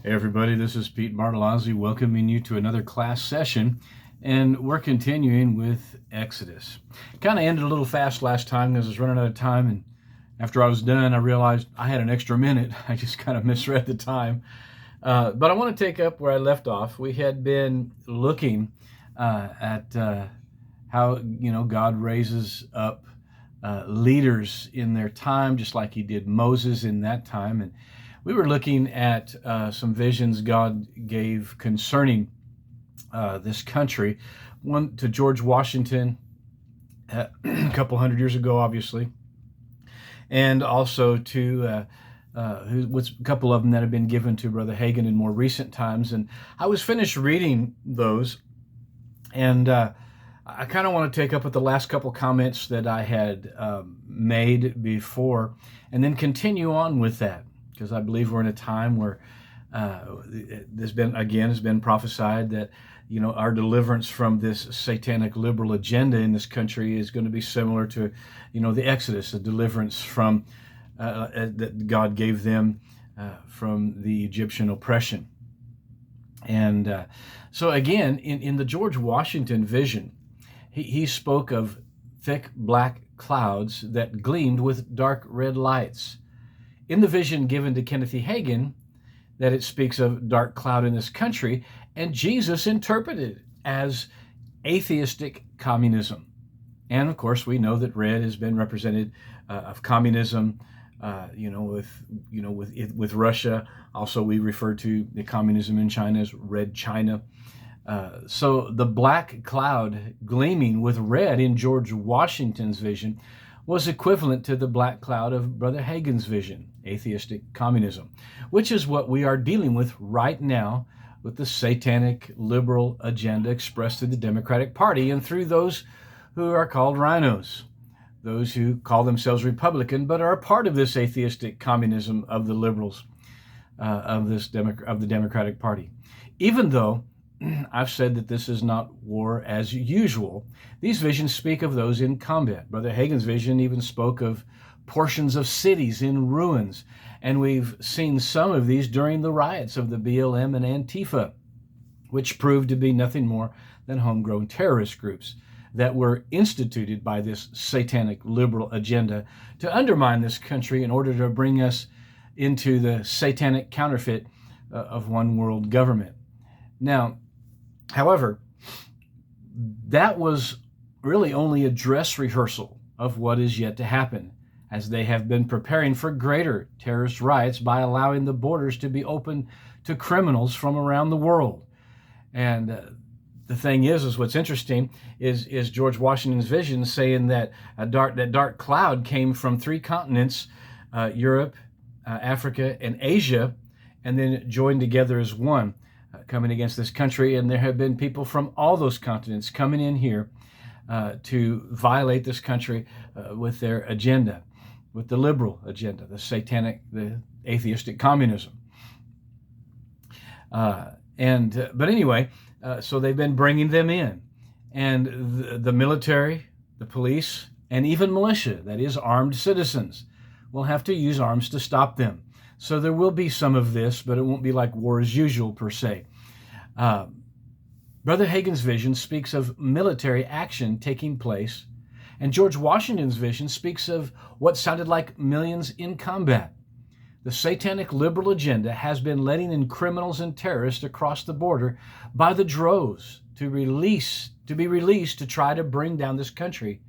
Hey everybody, this is Pete Bartolozzi welcoming you to another class session, and we're continuing with Exodus. Kind of ended a little fast last time because I was running out of time, and after I was done, I realized I had an extra minute. I just kind of misread the time. But I want to take up where I left off. We had been looking at how God raises up leaders in their time, just like He did Moses in that time, and we were looking at some visions God gave concerning this country. One to George Washington a couple hundred years ago, obviously, and also to a couple of them that have been given to Brother Hagin in more recent times. And I was finished reading those, and I kind of want to take up with the last couple comments that I had made before, and then continue on with that, because I believe we're in a time where has been prophesied that our deliverance from this satanic liberal agenda in this country is going to be similar to the Exodus, the deliverance from that God gave them from the Egyptian oppression. And so again, in the George Washington vision, he spoke of thick black clouds that gleamed with dark red lights. In the vision given to Kenneth E. Hagin, that it speaks of dark cloud in this country, and Jesus interpreted it as atheistic communism. And of course, we know that red has been represented of communism, with Russia. Also, we refer to the communism in China as Red China. So the black cloud gleaming with red in George Washington's vision was equivalent to the black cloud of Brother Hagin's vision, atheistic communism, which is what we are dealing with right now with the satanic liberal agenda expressed through the Democratic Party and through those who are called rhinos, those who call themselves Republican but are a part of this atheistic communism of the liberals, of the Democratic Party. Even though I've said that this is not war as usual, these visions speak of those in combat. Brother Hagin's vision even spoke of portions of cities in ruins, and we've seen some of these during the riots of the BLM and Antifa, which proved to be nothing more than homegrown terrorist groups that were instituted by this satanic liberal agenda to undermine this country in order to bring us into the satanic counterfeit of one world government. Now, however, that was really only a dress rehearsal of what is yet to happen, as they have been preparing for greater terrorist riots by allowing the borders to be open to criminals from around the world. And the thing is what's interesting is George Washington's vision saying that that dark cloud came from three continents, Europe, Africa, and Asia, and then joined together as one, coming against this country. And there have been people from all those continents coming in here to violate this country with their agenda, with the liberal agenda, the satanic, the atheistic communism. But anyway, so they've been bringing them in. And the military, the police, and even militia, that is armed citizens, will have to use arms to stop them. So there will be some of this, but it won't be like war as usual per se. Brother Hagin's vision speaks of military action taking place, and George Washington's vision speaks of what sounded like millions in combat. The satanic liberal agenda has been letting in criminals and terrorists across the border by the droves to be released to try to bring down this country.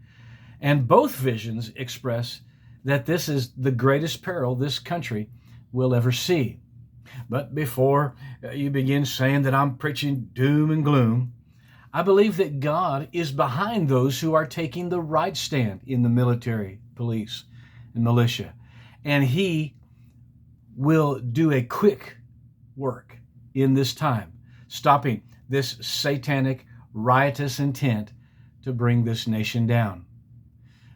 And both visions express that this is the greatest peril this country will ever see. But before you begin saying that I'm preaching doom and gloom, I believe that God is behind those who are taking the right stand in the military, police, and militia. And He will do a quick work in this time, stopping this satanic, riotous intent to bring this nation down.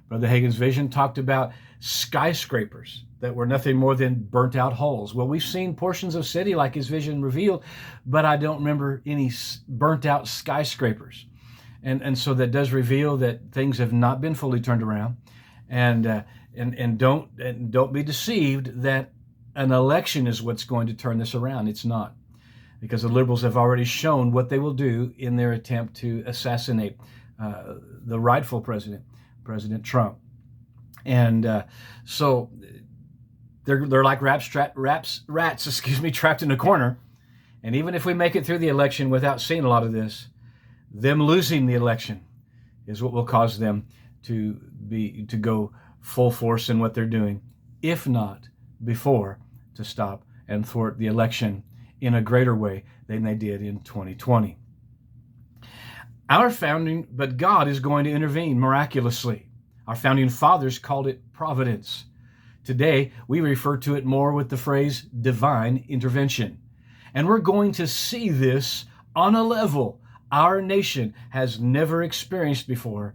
Brother Hagin's vision talked about skyscrapers that were nothing more than burnt out holes. Well, we've seen portions of city like his vision revealed, but I don't remember any burnt out skyscrapers. And so that does reveal that things have not been fully turned around. And don't be deceived that an election is what's going to turn this around. It's not, because the liberals have already shown what they will do in their attempt to assassinate the rightful president, President Trump. And so they're like rats, trapped in a corner. And even if we make it through the election without seeing a lot of this, them losing the election is what will cause them to go full force in what they're doing, if not before, to stop and thwart the election in a greater way than they did in 2020. But God is going to intervene miraculously. Our founding fathers called it providence. Today, we refer to it more with the phrase divine intervention. And we're going to see this on a level our nation has never experienced before.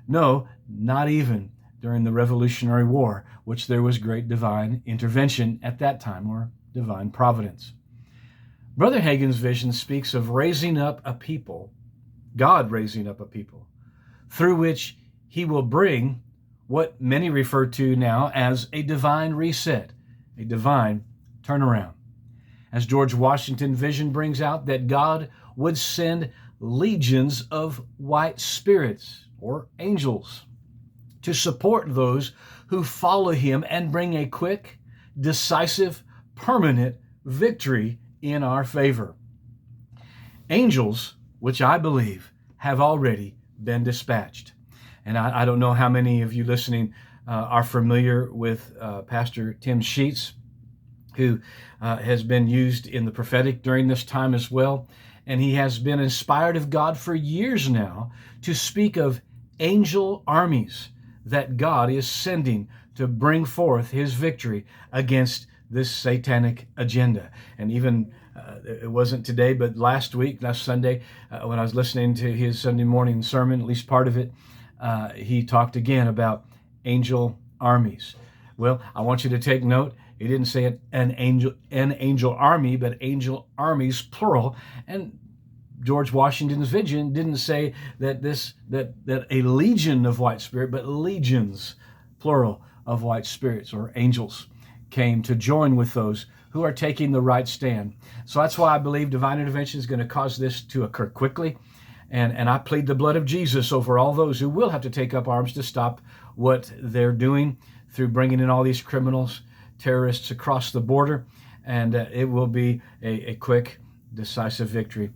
No, not even during the Revolutionary War, which there was great divine intervention at that time, or divine providence. Brother Hagin's vision speaks of raising up a people, God raising up a people, through which he will bring what many refer to now as a divine reset, a divine turnaround. As George Washington's vision brings out, that God would send legions of white spirits, or angels, to support those who follow him and bring a quick, decisive, permanent victory in our favor. Angels, which I believe have already been dispatched. And I don't know how many of you listening are familiar with Pastor Tim Sheets, who has been used in the prophetic during this time as well. And he has been inspired of God for years now to speak of angel armies that God is sending to bring forth his victory against this satanic agenda. And even it wasn't today, but last Sunday, when I was listening to his Sunday morning sermon, at least part of it, he talked again about angel armies. Well, I want you to take note. He didn't say an angel army, but angel armies, plural. And George Washington's vision didn't say that a legion of white spirit, but legions, plural, of white spirits or angels came to join with those who are taking the right stand. So that's why I believe divine intervention is going to cause this to occur quickly. And I plead the blood of Jesus over all those who will have to take up arms to stop what they're doing through bringing in all these criminals, terrorists across the border. And it will be a quick, decisive victory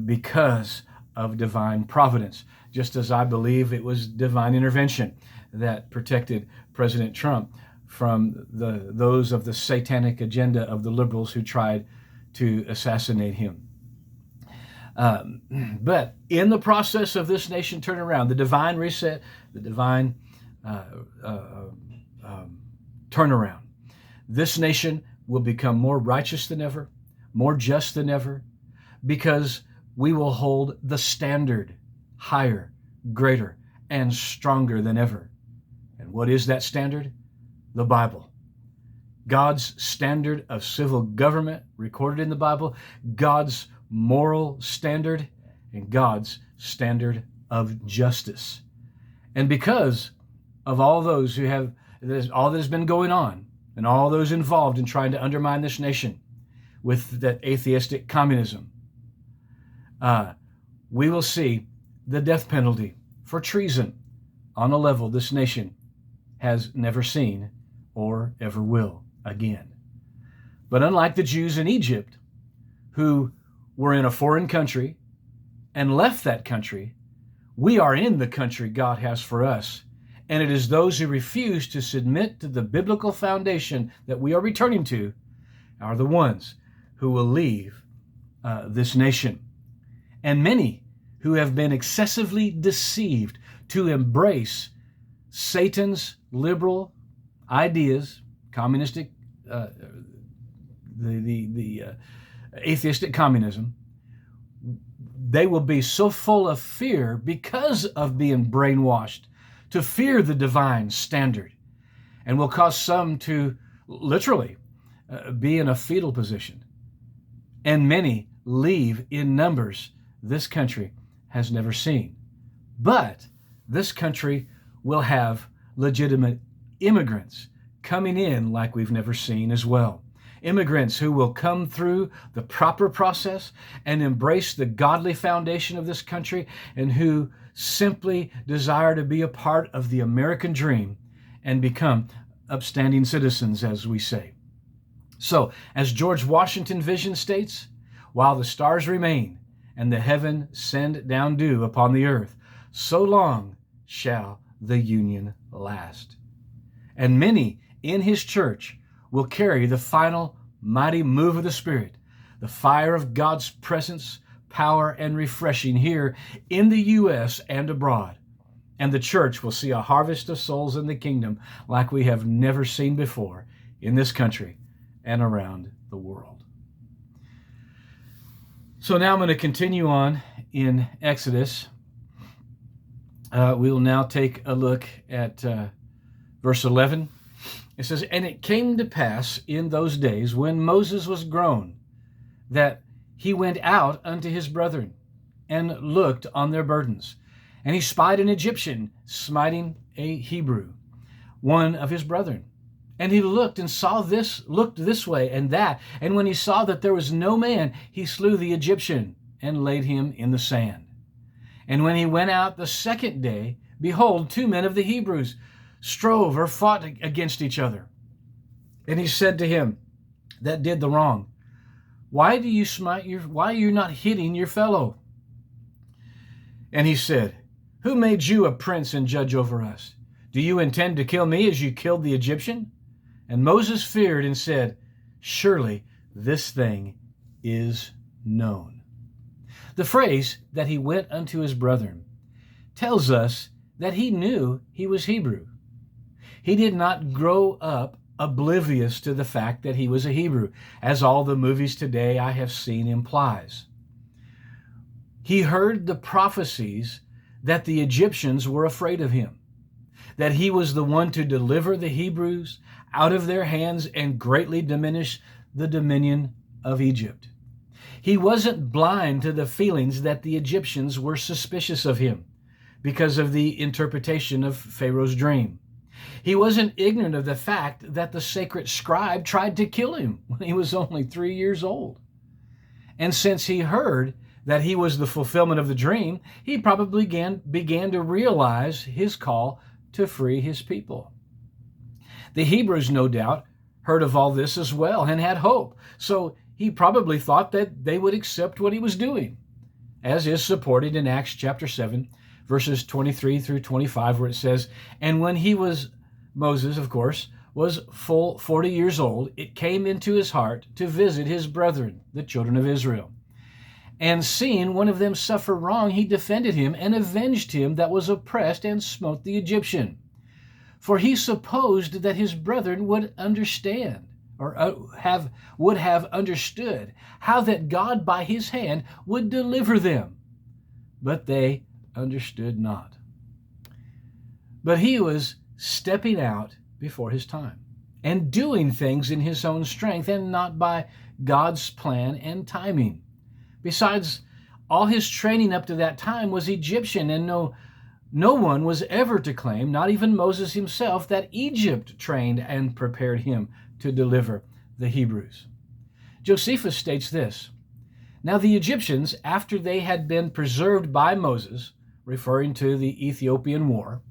because of divine providence, just as I believe it was divine intervention that protected President Trump from those of the satanic agenda of the liberals who tried to assassinate him. But in the process of this nation turning around, the divine reset, the divine turnaround, this nation will become more righteous than ever, more just than ever, because we will hold the standard higher, greater, and stronger than ever. And what is that standard? The Bible. God's standard of civil government recorded in the Bible, God's moral standard, and God's standard of justice. And because of all those who have, all that has been going on, and all those involved in trying to undermine this nation with that atheistic communism, we will see the death penalty for treason on a level this nation has never seen or ever will again. But unlike the Jews in Egypt, who were in a foreign country and left that country, we are in the country God has for us. And it is those who refuse to submit to the biblical foundation that we are returning to are the ones who will leave this nation. And many who have been excessively deceived to embrace Satan's liberal ideas, communistic, the atheistic communism, they will be so full of fear because of being brainwashed to fear the divine standard, and will cause some to literally be in a fetal position. And many leave in numbers this country has never seen. But this country will have legitimate immigrants coming in like we've never seen as well. immigrants who will come through the proper process and embrace the godly foundation of this country, and who simply desire to be a part of the American dream and become upstanding citizens, as we say. So, as George Washington vision states, while the stars remain and the heaven send down dew upon the earth, so long shall the union last. And many in his church will carry the final mighty move of the Spirit, the fire of God's presence, power, and refreshing here in the U.S. and abroad. And the church will see a harvest of souls in the kingdom like we have never seen before in this country and around the world. So now I'm going to continue on in Exodus. We will now take a look at verse 11. It says, "And it came to pass in those days when Moses was grown, that he went out unto his brethren, and looked on their burdens. And he spied an Egyptian smiting a Hebrew, one of his brethren. And he looked and looked this way and that. And when he saw that there was no man, he slew the Egyptian and laid him in the sand. And when he went out the second day, behold, 2 men of the Hebrews strove or fought against each other. And he said to him that did the wrong, why are you not hitting your fellow? And he said, who made you a prince and judge over us? Do you intend to kill me as you killed the Egyptian? And Moses feared and said, surely this thing is known. The phrase that he went unto his brethren tells us that he knew he was Hebrew. He did not grow up oblivious to the fact that he was a Hebrew, as all the movies today I have seen implies. He heard the prophecies that the Egyptians were afraid of him, that he was the one to deliver the Hebrews out of their hands and greatly diminish the dominion of Egypt. He wasn't blind to the feelings that the Egyptians were suspicious of him because of the interpretation of Pharaoh's dream. He wasn't ignorant of the fact that the sacred scribe tried to kill him when he was only 3 years old. And since he heard that he was the fulfillment of the dream, he probably began to realize his call to free his people. The Hebrews, no doubt, heard of all this as well and had hope. So he probably thought that they would accept what he was doing, as is supported in Acts chapter 7, verses 23 through 25, where it says, and when Moses, of course, was full 40 years old, it came into his heart to visit his brethren, the children of Israel. And seeing one of them suffer wrong, he defended him and avenged him that was oppressed and smote the Egyptian. For he supposed that his brethren would understand, or would have understood, how that God by his hand would deliver them. But they understood not. But he was stepping out before his time and doing things in his own strength and not by God's plan and timing. Besides, all his training up to that time was Egyptian, and no one was ever to claim, not even Moses himself, that Egypt trained and prepared him to deliver the Hebrews. Josephus states this, now the Egyptians, after they had been preserved by Moses, referring to the Ethiopian War,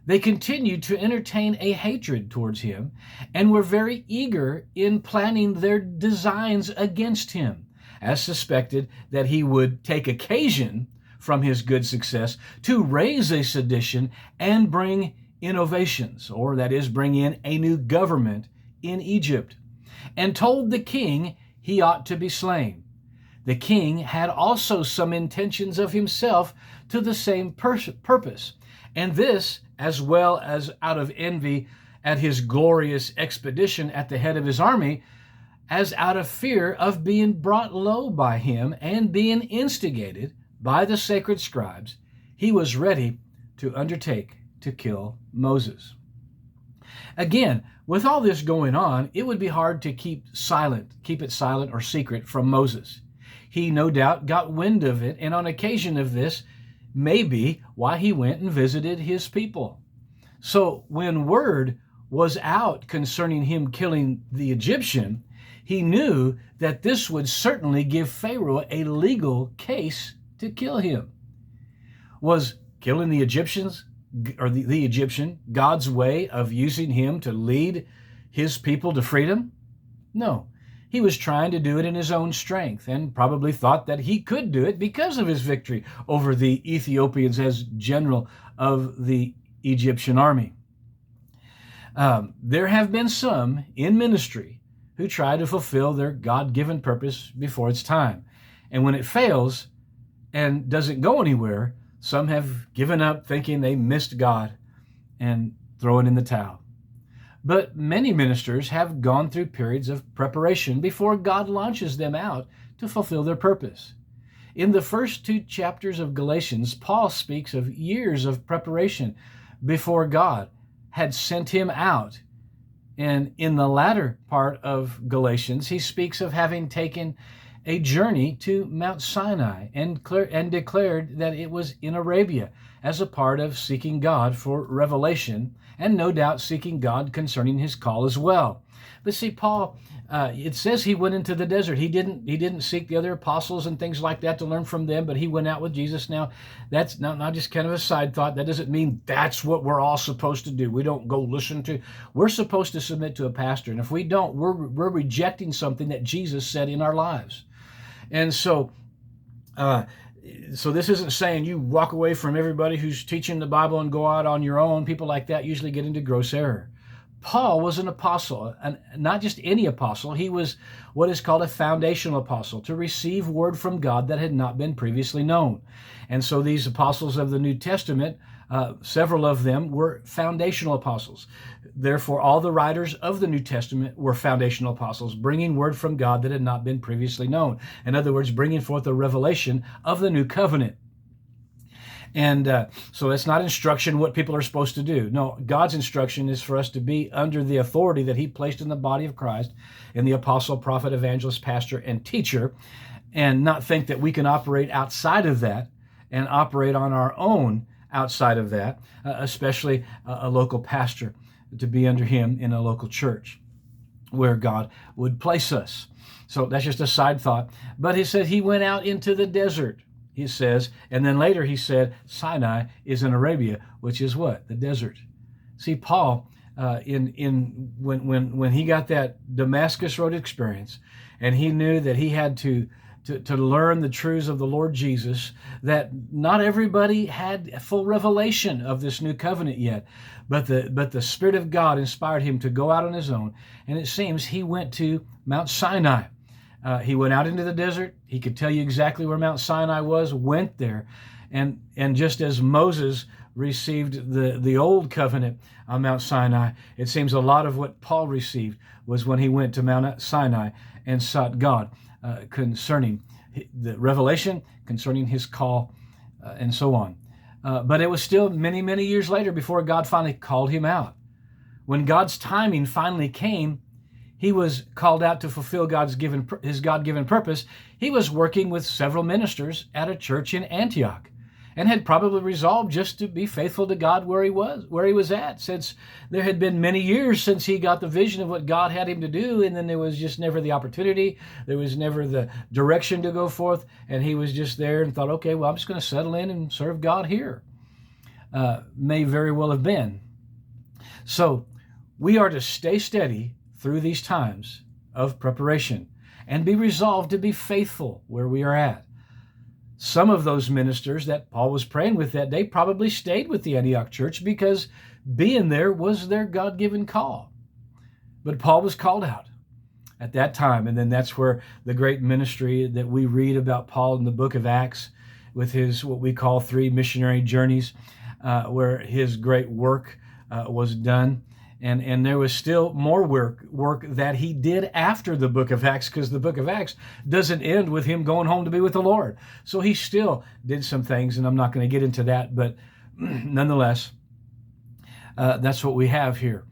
they continued to entertain a hatred towards him and were very eager in planning their designs against him, as suspected that he would take occasion from his good success to raise a sedition and bring innovations, or that is, bring in a new government in Egypt, and told the king he ought to be slain. The king had also some intentions of himself to the same purpose, and this, as well as out of envy at his glorious expedition at the head of his army, as out of fear of being brought low by him and being instigated by the sacred scribes, he was ready to undertake to kill Moses. Again, with all this going on, it would be hard to keep it silent or secret from Moses. He no doubt got wind of it, and on occasion of this may be why he went and visited his people. So when word was out concerning him killing the Egyptian, he knew that this would certainly give Pharaoh a legal case to kill him. Was killing the Egyptians, or the Egyptian, God's way of using him to lead his people to freedom? No. He was trying to do it in his own strength and probably thought that he could do it because of his victory over the Ethiopians as general of the Egyptian army. There have been some in ministry who try to fulfill their God-given purpose before it's time. And when it fails and doesn't go anywhere, some have given up thinking they missed God and thrown in the towel. But many ministers have gone through periods of preparation before God launches them out to fulfill their purpose. In the first 2 chapters of Galatians, Paul speaks of years of preparation before God had sent him out. And in the latter part of Galatians, he speaks of having taken a journey to Mount Sinai and declared that it was in Arabia as a part of seeking God for revelation, and no doubt seeking God concerning his call as well. But see, Paul, it says he went into the desert. He didn't seek the other apostles and things like that to learn from them, but he went out with Jesus. Now, that's not just kind of a side thought. That doesn't mean that's what we're all supposed to do. We don't go listen to. We're supposed to submit to a pastor, and if we don't, we're rejecting something that Jesus said in our lives. And so this isn't saying you walk away from everybody who's teaching the Bible and go out on your own. People like that usually get into gross error. Paul was an apostle, and not just any apostle. He was what is called a foundational apostle, to receive word from God that had not been previously known. And so these apostles of the New Testament, several of them were foundational apostles. Therefore, all the writers of the New Testament were foundational apostles, bringing word from God that had not been previously known. In other words, bringing forth the revelation of the new covenant. And so that's not instruction what people are supposed to do. No, God's instruction is for us to be under the authority that he placed in the body of Christ, in the apostle, prophet, evangelist, pastor, and teacher, and not think that we can operate outside of that and operate on our own outside of that, especially a local pastor, to be under him in a local church where God would place us. So that's just a side thought. But he said he went out into the desert, he says, and then later he said Sinai is in Arabia, which is what? The desert. See, Paul, when he got that Damascus Road experience, and he knew that he had to learn the truths of the Lord Jesus, that not everybody had full revelation of this new covenant yet, but the Spirit of God inspired him to go out on his own, and it seems he went to Mount Sinai. He went out into the desert. He could tell you exactly where Mount Sinai was, went there, and just as Moses received the old covenant on Mount Sinai, it seems a lot of what Paul received was when he went to Mount Sinai and sought God concerning the revelation, concerning his call, and so on. But it was still many, many years later before God finally called him out. When God's timing finally came, he was called out to fulfill his God-given purpose. He was working with several ministers at a church in Antioch, and had probably resolved just to be faithful to God where he was at, since there had been many years since he got the vision of what God had him to do, and then there was just never the opportunity, there was never the direction to go forth, and he was just there and thought, okay, well, I'm just going to settle in and serve God here. May very well have been. So we are to stay steady through these times of preparation and be resolved to be faithful where we are at. Some of those ministers that Paul was praying with that day probably stayed with the Antioch church because being there was their God-given call. But Paul was called out at that time, and then that's where the great ministry that we read about Paul in the book of Acts, with his what we call 3 missionary journeys, where his great work was done. And there was still more work that he did after the book of Acts, because the book of Acts doesn't end with him going home to be with the Lord. So he still did some things, and I'm not going to get into that, but nonetheless, that's what we have here.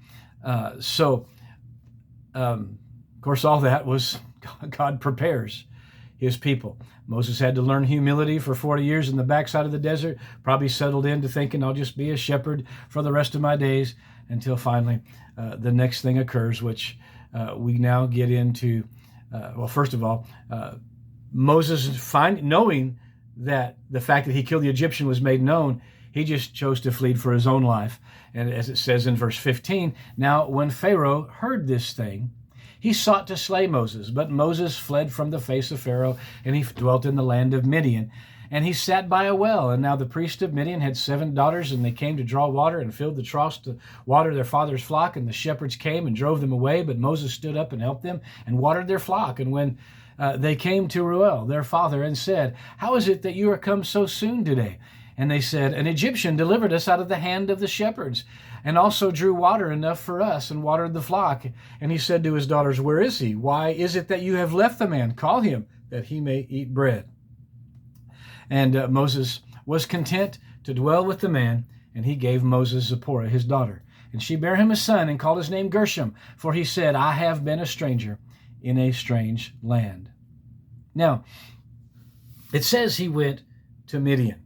Of course, all that was God prepares his people. Moses had to learn humility for 40 years in the backside of the desert, probably settled into thinking, I'll just be a shepherd for the rest of my days, until finally the next thing occurs, which we now get into Well, first of all, Moses, knowing that the fact that he killed the Egyptian was made known, he just chose to flee for his own life. And as it says in verse 15, now when Pharaoh heard this thing, he sought to slay Moses, but Moses fled from the face of Pharaoh, and he dwelt in the land of Midian. And he sat by a well. And now the priest of Midian had 7 daughters, and they came to draw water and filled the troughs to water their father's flock. And the shepherds came and drove them away, but Moses stood up and helped them and watered their flock. And when they came to Reuel, their father, and said, how is it that you are come so soon today? And they said, an Egyptian delivered us out of the hand of the shepherds, and also drew water enough for us, and watered the flock. And he said to his daughters, where is he? Why is it that you have left the man? Call him, that he may eat bread. And Moses was content to dwell with the man, and he gave Moses Zipporah, his daughter. And she bare him a son, and called his name Gershom, for he said, I have been a stranger in a strange land. Now, it says he went to Midian.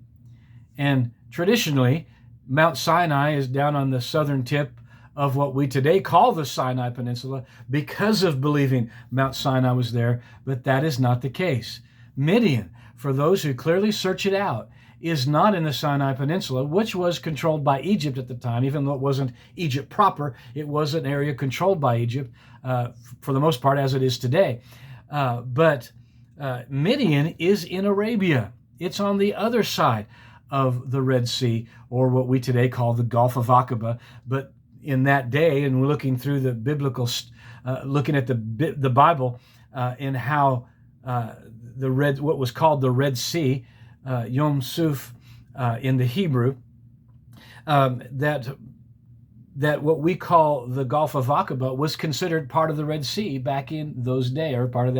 And traditionally, Mount Sinai is down on the southern tip of what we today call the Sinai Peninsula because of believing Mount Sinai was there, but that is not the case. Midian, for those who clearly search it out, is not in the Sinai Peninsula, which was controlled by Egypt at the time. Even though it wasn't Egypt proper, it was an area controlled by Egypt for the most part, as it is today. But Midian is in Arabia. It's on the other side of the Red Sea, or what we today call the Gulf of Aqaba. But in that day, and looking through the biblical, looking at the Bible, and how what was called the Red Sea, Yom Suf in the Hebrew, that what we call the Gulf of Aqaba was considered part of the Red Sea back in those days, or part of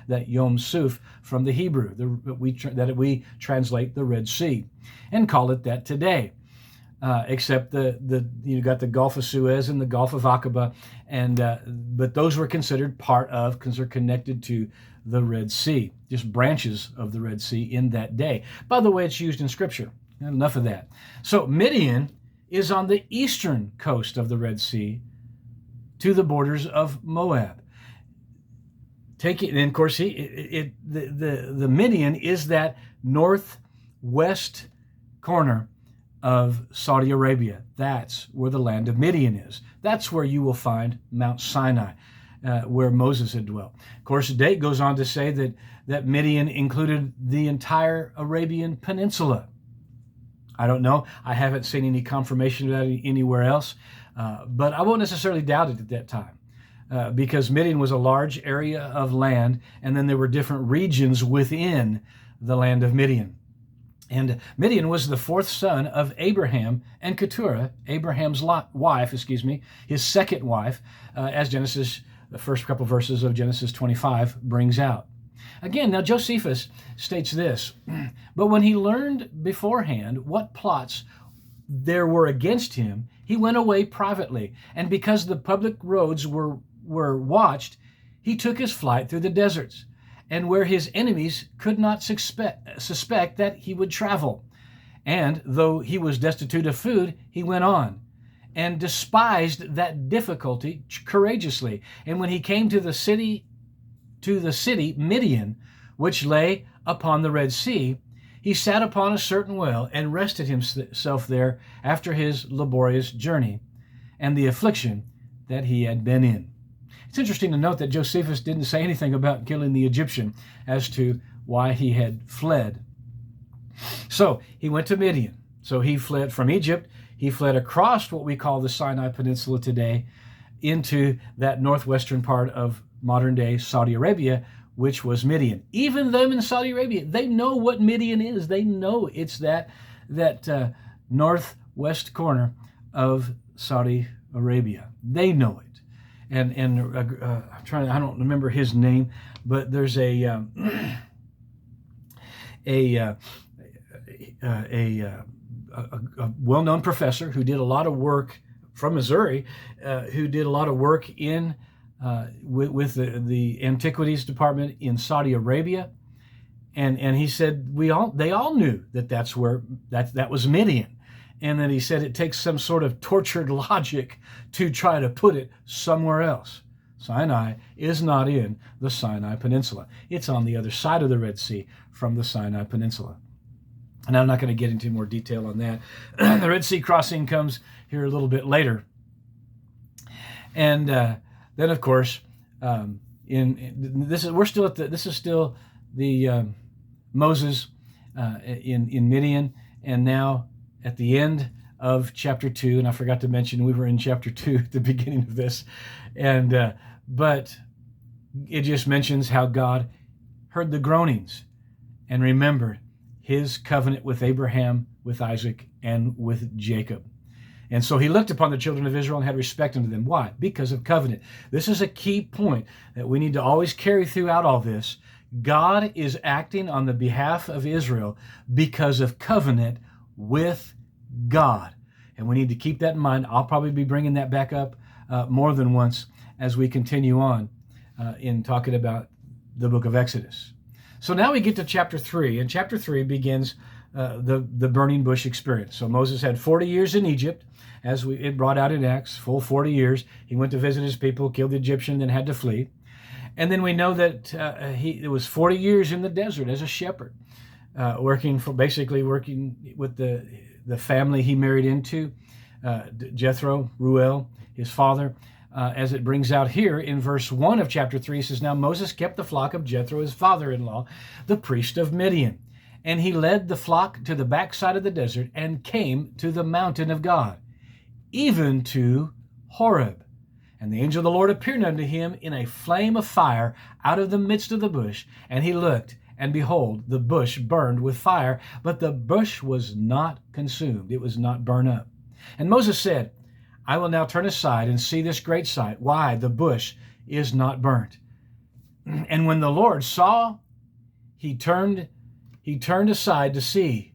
that Yom Suf from the Hebrew, that we translate the Red Sea, and call it that today. Except you got the Gulf of Suez and the Gulf of Aqaba, but those were considered part of, because they're connected to the Red Sea, just branches of the Red Sea in that day. By the way, it's used in Scripture. Enough of that. So Midian is on the eastern coast of the Red Sea to the borders of Moab. And of course, the Midian is that northwest corner of Saudi Arabia. That's where the land of Midian is. That's where you will find Mount Sinai, where Moses had dwelt. Of course, Date goes on to say that Midian included the entire Arabian Peninsula. I don't know. I haven't seen any confirmation of that anywhere else, but I won't necessarily doubt it at that time, because Midian was a large area of land, and then there were different regions within the land of Midian. And Midian was the 4th son of Abraham and Keturah, Abraham's wife, his second wife, as the first couple verses of Genesis 25 brings out. Again, now Josephus states this, but when he learned beforehand what plots there were against him, he went away privately, and because the public roads were watched, he took his flight through the deserts, and where his enemies could not suspect that he would travel. And though he was destitute of food, he went on, and despised that difficulty courageously. And when he came to the city Midian, which lay upon the Red Sea, he sat upon a certain well and rested himself there after his laborious journey and the affliction that he had been in. It's interesting to note that Josephus didn't say anything about killing the Egyptian as to why he had fled. So he went to Midian. So he fled from Egypt. He fled across what we call the Sinai Peninsula today into that northwestern part of modern-day Saudi Arabia, which was Midian. Even them in Saudi Arabia, they know what Midian is. They know it's that northwest corner of Saudi Arabia. They know it. And I don't remember his name, but there's a well-known professor who did a lot of work from Missouri, who did a lot of work in with the antiquities department in Saudi Arabia, and he said they all knew that was Midian. And then he said it takes some sort of tortured logic to try to put it somewhere else. Sinai is not in the Sinai Peninsula. It's on the other side of the Red Sea from the Sinai Peninsula. And I'm not going to get into more detail on that. The Red Sea crossing comes here a little bit later. And then, of course, this is still the Moses in Midian, and now at the end of chapter 2, and I forgot to mention we were in chapter 2 at the beginning of this, and but it just mentions how God heard the groanings and remembered his covenant with Abraham, with Isaac, and with Jacob. And so he looked upon the children of Israel and had respect unto them. Why? Because of covenant. This is a key point that we need to always carry throughout all this. God is acting on the behalf of Israel because of covenant with God. And we need to keep that in mind. I'll probably be bringing that back up more than once as we continue on in talking about the book of Exodus. So now we get to chapter 3, and chapter 3 begins the burning bush experience. So Moses had 40 years in Egypt, as it brought out in Acts, full 40 years. He went to visit his people, killed the Egyptian, then had to flee. And then we know that it was 40 years in the desert as a shepherd, working with the family he married into, Jethro, Ruel, his father. As it brings out here in verse 1 of chapter 3, it says, Now Moses kept the flock of Jethro, his father-in-law, the priest of Midian. And he led the flock to the backside of the desert and came to the mountain of God, even to Horeb. And the angel of the Lord appeared unto him in a flame of fire out of the midst of the bush. And he looked, and behold, the bush burned with fire, but the bush was not consumed. It was not burned up. And Moses said, I will now turn aside and see this great sight, why the bush is not burnt. And when the Lord saw, he turned aside to see.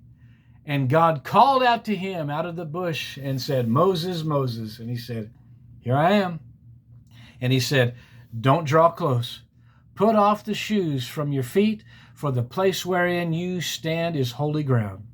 And God called out to him out of the bush and said, Moses, Moses. And he said, Here I am. And he said, Don't draw close. Put off the shoes from your feet, for the place wherein you stand is holy ground.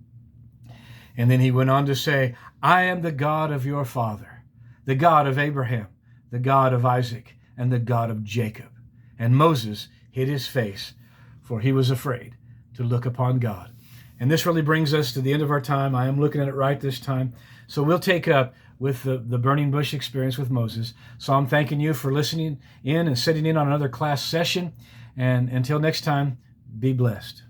And then he went on to say, I am the God of your father, the God of Abraham, the God of Isaac, and the God of Jacob. And Moses hid his face, for he was afraid to look upon God. And this really brings us to the end of our time. I am looking at it right this time. So we'll take up with the burning bush experience with Moses. So I'm thanking you for listening in and sitting in on another class session. And until next time, be blessed.